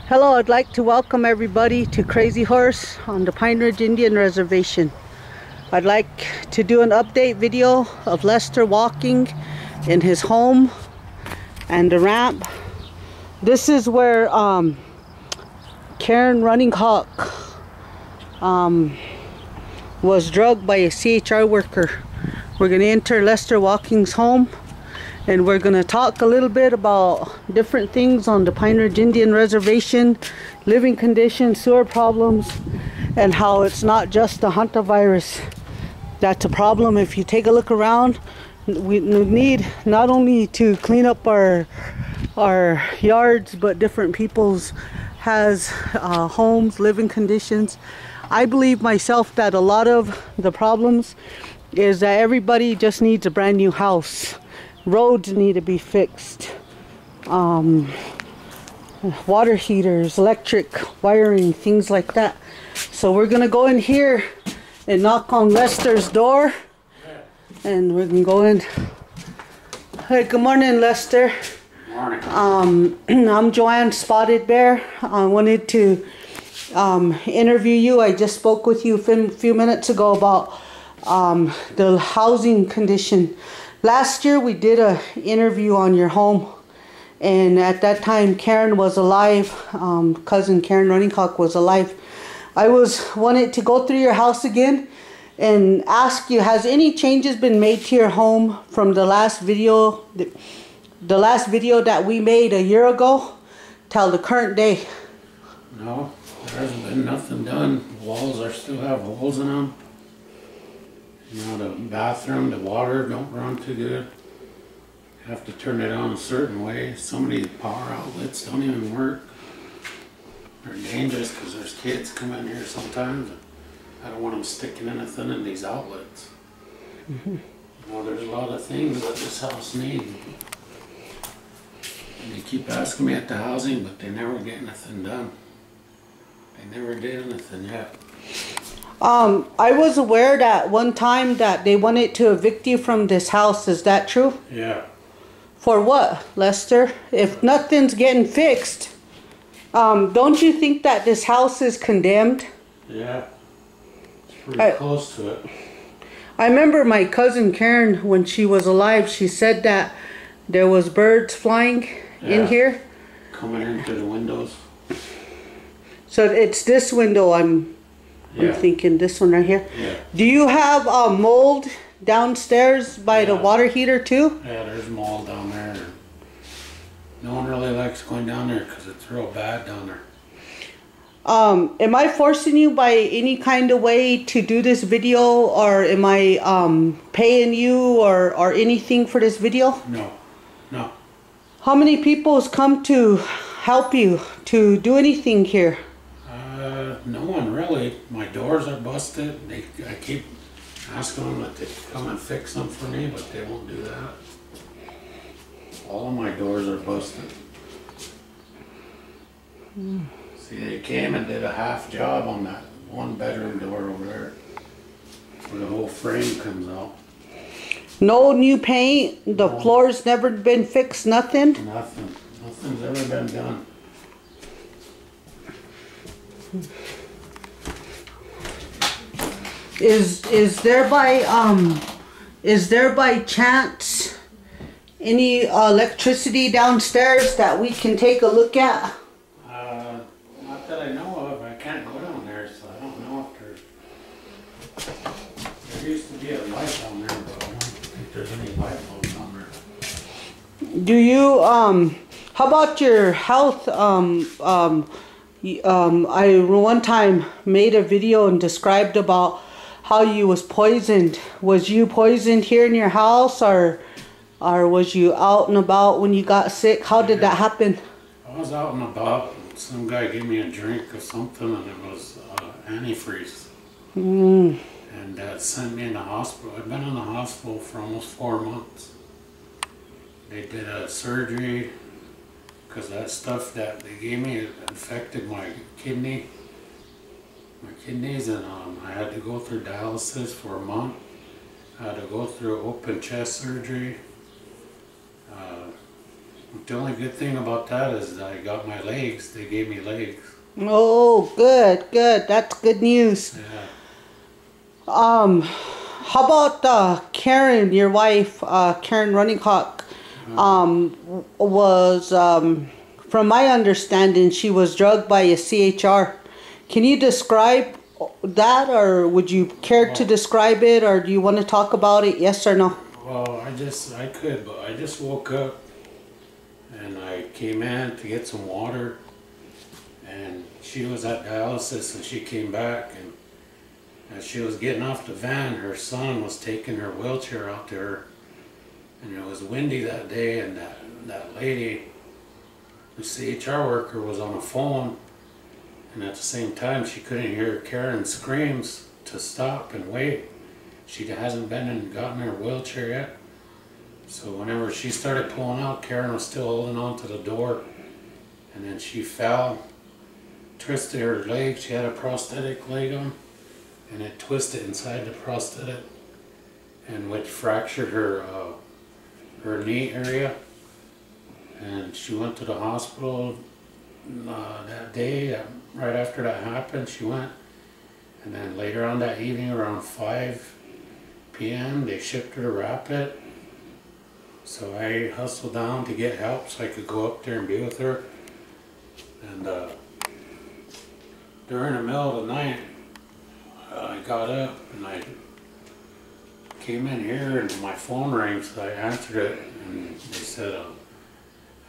Hello, I'd like to welcome everybody to Crazy Horse on the Pine Ridge Indian Reservation. I'd like to do an update video of Lester walking in his home and the ramp. This is where Karen Running Hawk was drugged by a CHR worker. We're going to enter Lester Walking's home, and we're going to talk a little bit about different things on the Pine Ridge Indian Reservation, living conditions, sewer problems, and how it's not just the hantavirus that's a problem. If you take a look around, we need not only to clean up our yards, but different people's has homes, living conditions. I believe myself that a lot of the problems is that everybody just needs a brand new house. Roads need to be fixed, water heaters, electric wiring, things like that. So we're gonna go in here and knock on Lester's door, and we're gonna go in. Hey, good morning, Lester. Morning. I'm Joanne Spotted Bear. I wanted to interview you. I just spoke with you a few minutes ago about the housing condition. Last year we did an interview on your home, and at that time Karen was alive. Cousin Karen Running Hawk was alive. I wanted to go through your house again and ask you, has any changes been made to your home from the last video, the last video that we made a year ago till the current day? No, there hasn't been nothing done. The walls still have holes in them. You know, the bathroom, the water don't run too good. You have to turn it on a certain way. Some of these power outlets don't even work. They're dangerous because there's kids come in here sometimes. I don't want them sticking anything in these outlets. You know, there's a lot of things that this house needs. And they keep asking me at the housing, but they never get anything done. They never did anything yet. I was aware that one time that they wanted to evict you from this house. Is that true? Yeah. For what, Lester? If nothing's getting fixed, don't you think that this house is condemned? Yeah. It's pretty close to it. I remember my cousin Karen, when she was alive, she said that there was birds flying in here. Coming into the windows. So it's this window I'm thinking, this one right here. Yeah. Do you have mold downstairs by the water heater too? Yeah, there's mold down there. No one really likes going down there because it's real bad down there. Am I forcing you by any kind of way to do this video, or am I paying you or anything for this video? No, no. How many people has come to help you to do anything here? No one really. My doors are busted. I keep asking them that they come and fix them for me, but they won't do that. All of my doors are busted. See, they came and did a half job on that one bedroom door over there, where the whole frame comes out. No new paint? The floor's never been fixed? Nothing? Nothing. Nothing's ever been done. Is there by chance any electricity downstairs that we can take a look at? Not that I know of. I can't go down there, so I don't know if there used to be a light down there, but I don't think there's any light bulbs down there. Do you how about your health? I one time made a video and described about how you was poisoned. Was you poisoned here in your house, or was you out and about when you got sick? How did that happen? I was out and about. Some guy gave me a drink of something, and it was antifreeze. And sent me in the hospital. I've been in the hospital for almost 4 months. They did a surgery because that stuff that they gave me infected my kidneys, and I had to go through dialysis for a month. I had to go through open chest surgery. The only good thing about that is that I got my legs. They gave me legs. Oh, good, good. That's good news. Yeah. How about Karen, your wife, Karen Runningcock, was, from my understanding, she was drugged by a CHR. Can you describe that, or would you care to describe it, or do you want to talk about it, yes or no? Well, I could, but I just woke up and I came in to get some water, and she was at dialysis, and she came back, and as she was getting off the van, her son was taking her wheelchair out to her, and it was windy that day, and that lady, the CHR worker, was on the phone, and at the same time she couldn't hear Karen's screams to stop and wait. She hasn't been and gotten her wheelchair yet. So whenever she started pulling out, Karen was still holding on to the door, and then she fell, twisted her leg. She had a prosthetic leg on, and it twisted inside the prosthetic, and which fractured her knee area. And she went to the hospital that day. Right after that happened, she went, and then later on that evening, around 5 p.m., they shipped her to Rapid. So I hustled down to get help so I could go up there and be with her. And during the middle of the night, I got up and I came in here and my phone rang, so I answered it, and they said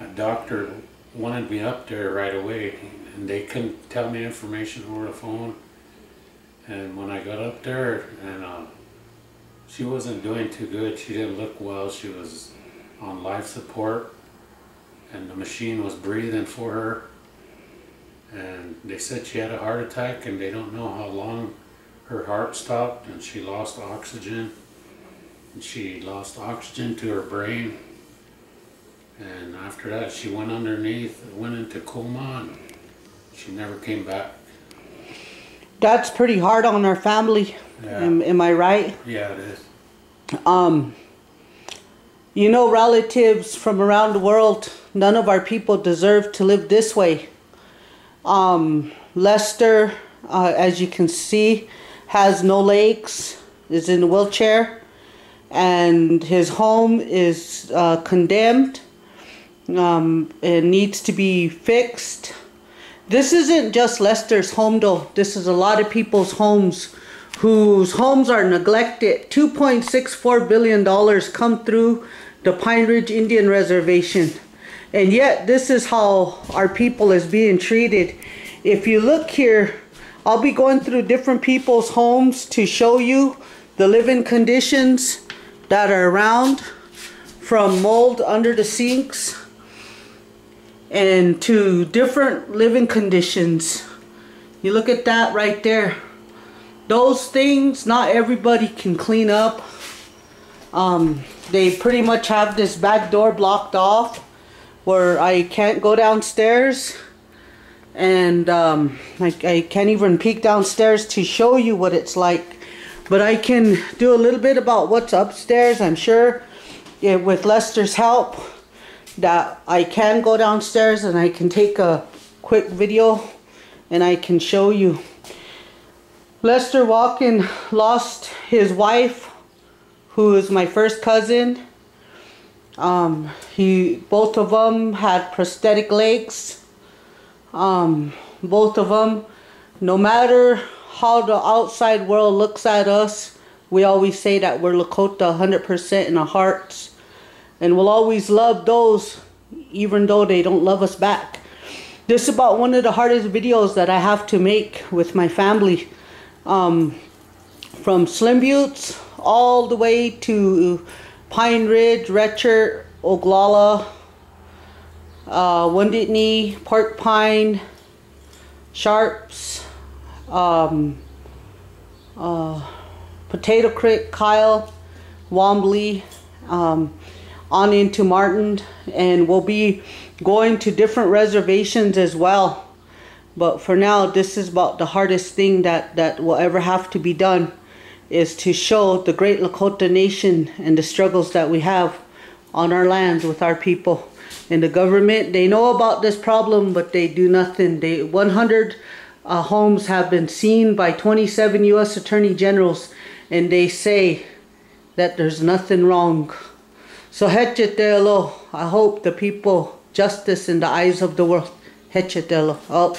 a doctor wanted me up there right away, and they couldn't tell me information over the phone. And when I got up there, and she wasn't doing too good, she didn't look well, she was on life support, and the machine was breathing for her, and they said she had a heart attack, and they don't know how long her heart stopped, and she lost oxygen, and she lost oxygen to her brain, and after that she went underneath, went into coma, and she never came back. That's pretty hard on our family. Yeah. Am I right? Yeah, it is. You know, relatives from around the world, none of our people deserve to live this way. Lester, as you can see, has no legs, is in a wheelchair, and his home is condemned. It needs to be fixed. This isn't just Lester's home though. This is a lot of people's homes whose homes are neglected. $2.64 billion come through the Pine Ridge Indian Reservation. And yet this is how our people is being treated. If you look here, I'll be going through different people's homes to show you the living conditions that are around, from mold under the sinks and to different living conditions. You look at that right there. Those things, not everybody can clean up. They pretty much have this back door blocked off where I can't go downstairs, and I can't even peek downstairs to show you what it's like. But I can do a little bit about what's upstairs. I'm sure with Lester's help that I can go downstairs and I can take a quick video and I can show you. Lester Walken lost his wife, who is my first cousin. Both of them had prosthetic legs. Both of them, no matter how the outside world looks at us, we always say that we're Lakota 100% in our hearts. And we'll always love those, even though they don't love us back. This is about one of the hardest videos that I have to make with my family. From Slim Buttes all the way to Pine Ridge, Retcher, Oglala, Wounded Knee, Pork Pine, Sharps, Potato Creek, Kyle, Wombly, on into Martin, and we'll be going to different reservations as well. But for now, this is about the hardest thing that will ever have to be done, is to show the great Lakota nation and the struggles that we have on our lands with our people. And the government, they know about this problem, but they do nothing. 100 homes have been seen by 27 U.S. Attorney Generals, and they say that there's nothing wrong. So Hechatelo, I hope the people justice in the eyes of the world. Hechatelo. Oh.